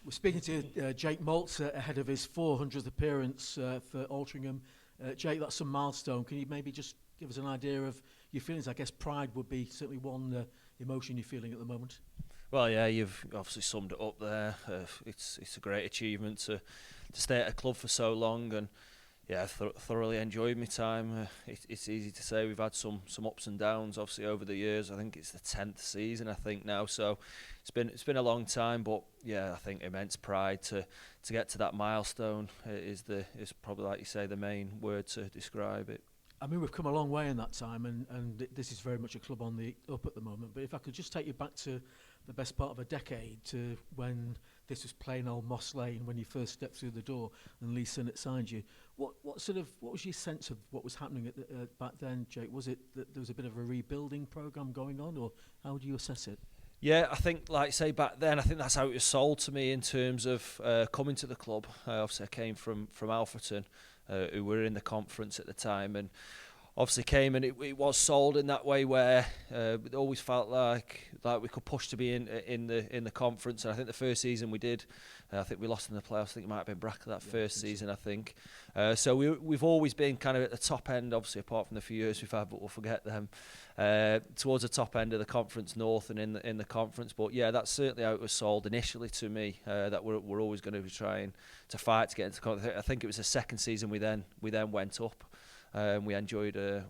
We're speaking to Jake Moult ahead of his 400th appearance for Altrincham. Jake, that's a milestone. Can you maybe just give us an idea of your feelings? I guess pride would be certainly one emotion you're feeling at the moment. Well, yeah, you've obviously summed it up there. It's a great achievement to stay at a club for so long, and yeah, thoroughly enjoyed my time. It's easy to say we've had some ups and downs, obviously over the years. I think it's the 10th season, I think now. So it's been a long time, but yeah, I think immense pride to get to that milestone is probably, like you say, the main word to describe it. I mean, we've come a long way in that time, and this is very much a club on the up at the moment. But if I could just take you back to the best part of a decade, to when this was plain old Moss Lane, when you first stepped through the door and Lee Sinnott signed you. What was your sense of what was happening back then, Jake? Was it that there was a bit of a rebuilding programme going on, or how do you assess it? Yeah, I think, like say back then, I think that's how it was sold to me in terms of coming to the club. Obviously, I came from Altrincham, who were in the conference at the time, and obviously came, and it was sold in that way where it always felt like we could push to be in the conference. And I think the first season we did, I think we lost in the playoffs. I think it might have been Bracker that first season, I think. So we've always been kind of at the top end, obviously apart from the few years we've had, but we'll forget them. Towards the top end of the Conference North and in the conference. But yeah, that's certainly how it was sold initially to me, that we're always going to be trying to fight to get into the conference. I think it was the second season we then went up. We enjoyed a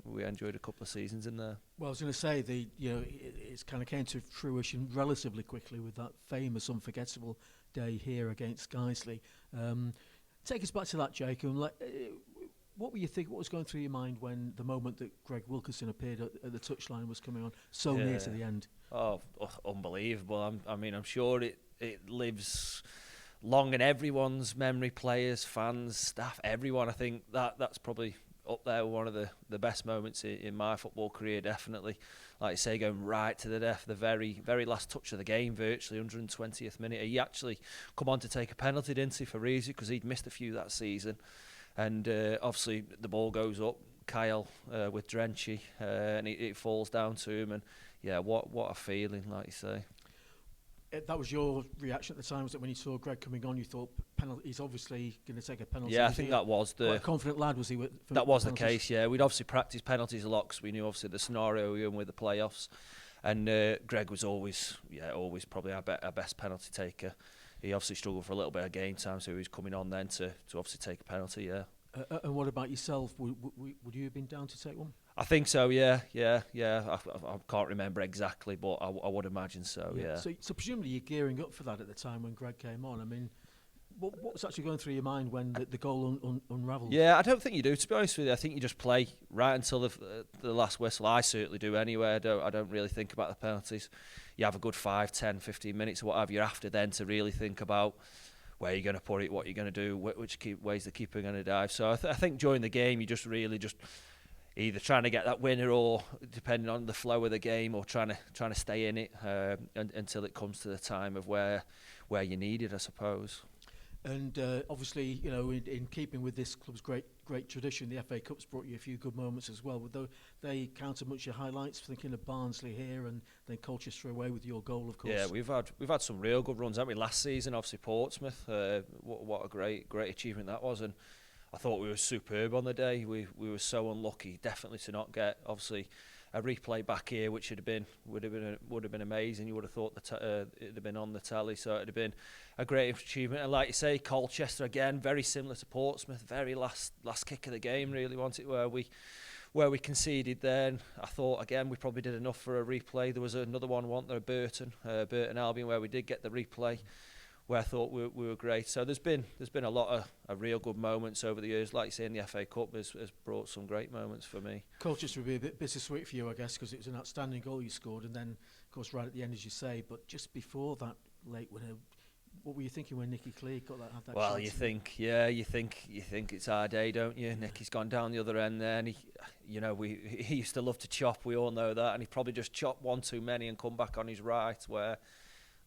couple of seasons in there. Well, I was going to say it's kind of came to fruition relatively quickly with that famous, unforgettable day here against Guiseley. Take us back to that, Jake. What were you thinking? What was going through your mind when the moment that Greg Wilkerson appeared at the touchline was coming on so near to the end? Oh, unbelievable! I'm sure it lives long in everyone's memory. Players, fans, staff, everyone. I think that's probably up there with one of the best moments in my football career, definitely. Like you say, going right to the death, the very, very last touch of the game, virtually 120th minute. He actually come on to take a penalty, didn't he, for Reezy, because he'd missed a few that season. And obviously the ball goes up, Kyle with Drenchy, and it falls down to him. And yeah, what a feeling, like you say. That was your reaction at the time, was that when you saw Greg coming on, you thought he's obviously going to take a penalty? Yeah, I think that was quite a confident lad, was he? That was the case, yeah. We'd obviously practiced penalties a lot because we knew obviously the scenario we were in with the playoffs. And Greg was always probably our best penalty taker. He obviously struggled for a little bit of game time, so he was coming on then to obviously take a penalty, yeah. And what about yourself? Would you have been down to take one? I think so, yeah. I can't remember exactly, but I would imagine so, yeah. So presumably you're gearing up for that at the time when Greg came on. I mean, what was actually going through your mind when the goal unravelled? Yeah, I don't think you do, to be honest with you. I think you just play right until the last whistle. I certainly do anyway. I don't really think about the penalties. You have a good 5, 10, 15 minutes or whatever you're after then to really think about where you're going to put it, what you're going to do, which ways the keeper going to dive. So I think during the game you just really either trying to get that winner, or depending on the flow of the game, or trying to stay in it until it comes to the time of where you need it, I suppose. And obviously, in keeping with this club's great tradition, the FA Cup's brought you a few good moments as well. Would they count amongst your highlights? Thinking of Barnsley here, and then Colchester away with your goal, of course. Yeah, we've had some real good runs, haven't we? Last season, obviously Portsmouth. What a great achievement that was, and I thought we were superb on the day. We were so unlucky, definitely, to not get obviously a replay back here, which would have been amazing. You would have thought it'd have been on the tally, so it'd have been a great achievement. And like you say, Colchester again, very similar to Portsmouth, very last kick of the game, really, wasn't it, where we conceded there. And I thought again we probably did enough for a replay. There was another one, wasn't there, Burton Albion, where we did get the replay, where I thought we were great. So there's been a lot of real good moments over the years. Like you say, in the FA Cup has brought some great moments for me. Colchester would be a bit bittersweet for you, I guess, because it was an outstanding goal you scored, and then, of course, right at the end, as you say. But just before that late winner, what were you thinking when Nicky Clegg had that well, chance? you think it's our day, don't you? Nicky's gone down the other end there, and he used to love to chop. We all know that, and he probably just chopped one too many and come back on his right, where,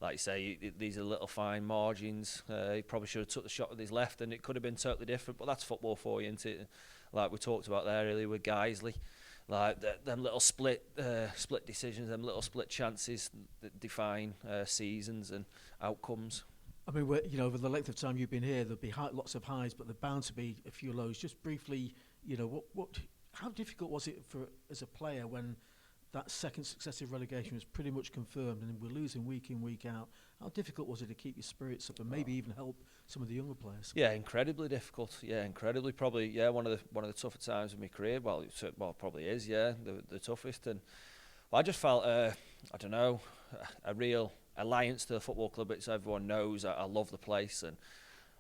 like you say, these are little fine margins. He probably should have took the shot with his left, and it could have been totally different. But that's football for you, isn't it? Like we talked about there earlier with Guiseley, like them little split decisions, them little split chances that define seasons and outcomes. I mean, over the length of time you've been here, there'll be lots of highs, but there's bound to be a few lows. Just briefly, how difficult was it as a player when that second successive relegation was pretty much confirmed and we're losing week in, week out? How difficult was it to keep your spirits up and maybe even help some of the younger players? Yeah, incredibly difficult. Yeah, incredibly. Probably, one of the tougher times of my career. Well, it probably is. Yeah, the toughest. And I just felt, I don't know, a real alliance to the football club. It's everyone knows I love the place and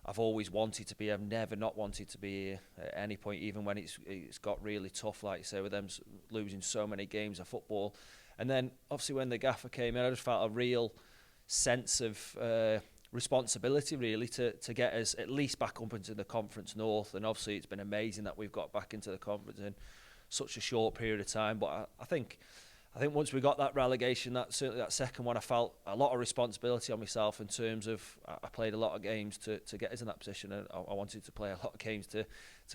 I've always wanted to be. I've never not wanted to be here at any point, even when it's got really tough, like you say, with them losing so many games of football. And then, obviously, when the gaffer came in, I just felt a real sense of responsibility, really, to get us at least back up into the Conference North. And obviously, it's been amazing that we've got back into the conference in such a short period of time. But I think once we got that relegation, certainly that second one, I felt a lot of responsibility on myself in terms of I played a lot of games to get us in that position, and I wanted to play a lot of games to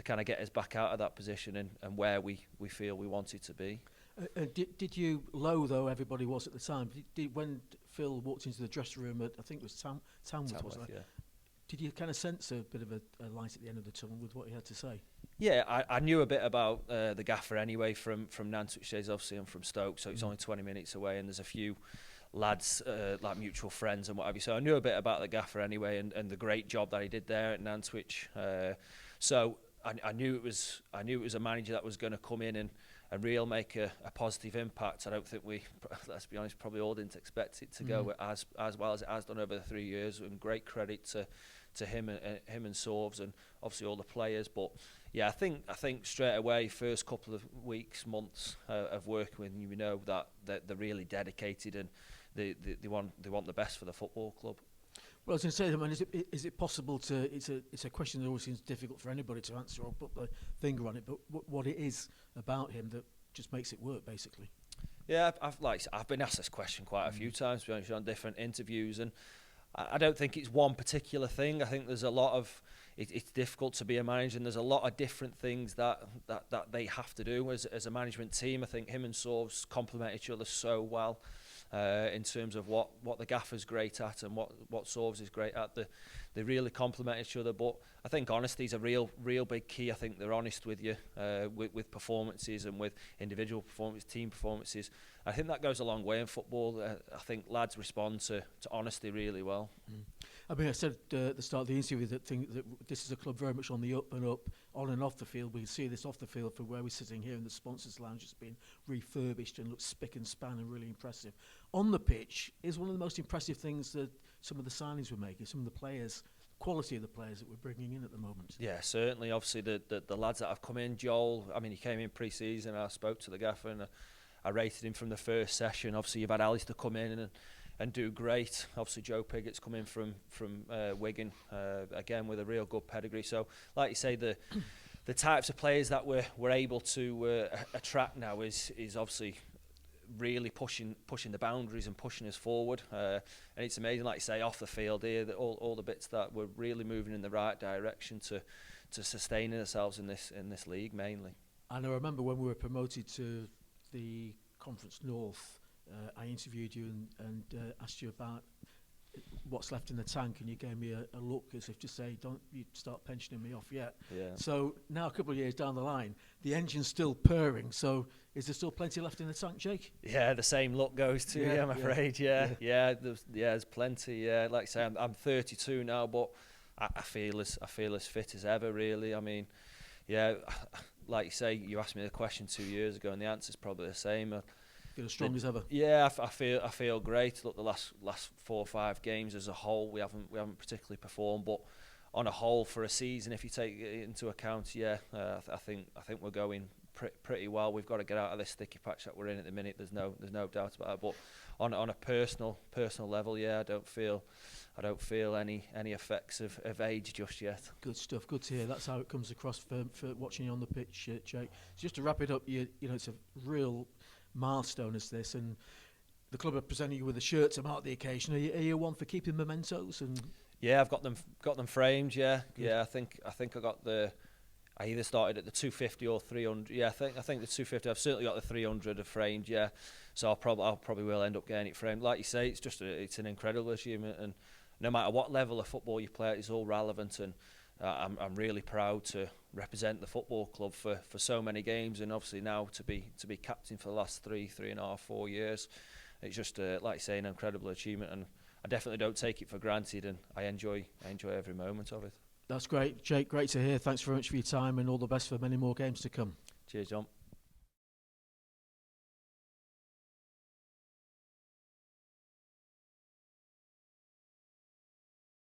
kind of get us back out of that position and where we feel we wanted to be. Did you, low though everybody was at the time, when Phil walked into the dressing room at, I think it was Tamworth, wasn't it? Yeah. Did you kind of sense a bit of a light at the end of the tunnel with what he had to say? Yeah, I knew a bit about the gaffer anyway from Nantwich days. Obviously, I'm from Stoke, so it's only 20 minutes away, and there's a few lads, like mutual friends and what have you. So I knew a bit about the gaffer anyway, and the great job that he did there at Nantwich. So I knew it was a manager that was going to come in and really make a positive impact. I don't think let's be honest, probably all didn't expect it to go as well as it has done over the 3 years. And great credit to him and Sorves and obviously all the players. But yeah, I think straight away, first couple of weeks, months of working with him, that they're really dedicated and they want the best for the football club. Well, I was going to say, I mean, is it possible to? It's a question that always seems difficult for anybody to answer or put the finger on it. But what it is about him that just makes it work, basically. Yeah, I've been asked this question quite a few times, to be honest, on different interviews, and I don't think it's one particular thing. I think there's a lot of it's difficult to be a manager, and there's a lot of different things that they have to do as a management team. I think him and Sorves complement each other so well. In terms of what the gaffer's great at and what Sorves is great at, they really complement each other. But I think honesty is a real big key. I think they're honest with you with performances and with individual performances, team performances. I think that goes a long way in football. I think lads respond to honesty really well. I mean, I said at the start of the interview that this is a club very much on the up and up, on and off the field. We can see this off the field from where we're sitting here in the sponsors' lounge. It's been refurbished and looks spick and span and really impressive. On the pitch is one of the most impressive things that some of the signings we're making, some of the players, quality of the players that we're bringing in at the moment. Yeah, certainly. Obviously, the lads that have come in, Joel, I mean, he came in pre-season. I spoke to the gaffer and I rated him from the first session. Obviously, you've had Alistair come in and do great. Obviously, Joe Piggott's come in from Wigan, again with a real good pedigree. So, like you say, the types of players that we're able to attract now is obviously really pushing the boundaries and pushing us forward. And it's amazing, like you say, off the field here, that all the bits that we're really moving in the right direction to sustaining ourselves in this league mainly. And I remember when we were promoted to the Conference North, I interviewed you and asked you about what's left in the tank, and you gave me a look as if to say, don't you start pensioning me off yet. Yeah. So now a couple of years down the line, the engine's still purring, so is there still plenty left in the tank, Jake? Yeah, the same look goes to you, I'm afraid. There's plenty. Yeah, like I say, I'm 32 now, but I feel as fit as ever, really. I mean, yeah, like you say, you asked me the question 2 years ago, and the answer's probably the same. Feel as strong as ever. Yeah, I feel great. Look, the last 4 or 5 games as a whole, we haven't particularly performed, but on a whole for a season, if you take it into account, I think we're going pretty well. We've got to get out of this sticky patch that we're in at the minute. There's no doubt about it. But on a personal level, yeah, I don't feel any effects of age just yet. Good stuff. Good to hear. That's how it comes across for watching you on the pitch, Jake. Just to wrap it up, you know, it's a real milestone as this, and the club are presenting you with a shirt to mark the occasion. Are you one for keeping mementos? And yeah, I've got them framed. Yeah, good. Yeah. I think I got I either started at the 250 or 300. Yeah, I think the 250. I've certainly got the 300 framed. Yeah, so I'll probably will end up getting it framed. Like you say, it's an incredible achievement, and no matter what level of football you play at, it's all relevant, and I'm really proud to represent the football club for so many games, and obviously now to be captain for the last 3.5, 4 years. It's just like I say, an incredible achievement, and I definitely don't take it for granted, and I enjoy every moment of it. That's great, Jake. Great to hear. Thanks very much for your time, and all the best for many more games to come. Cheers, John.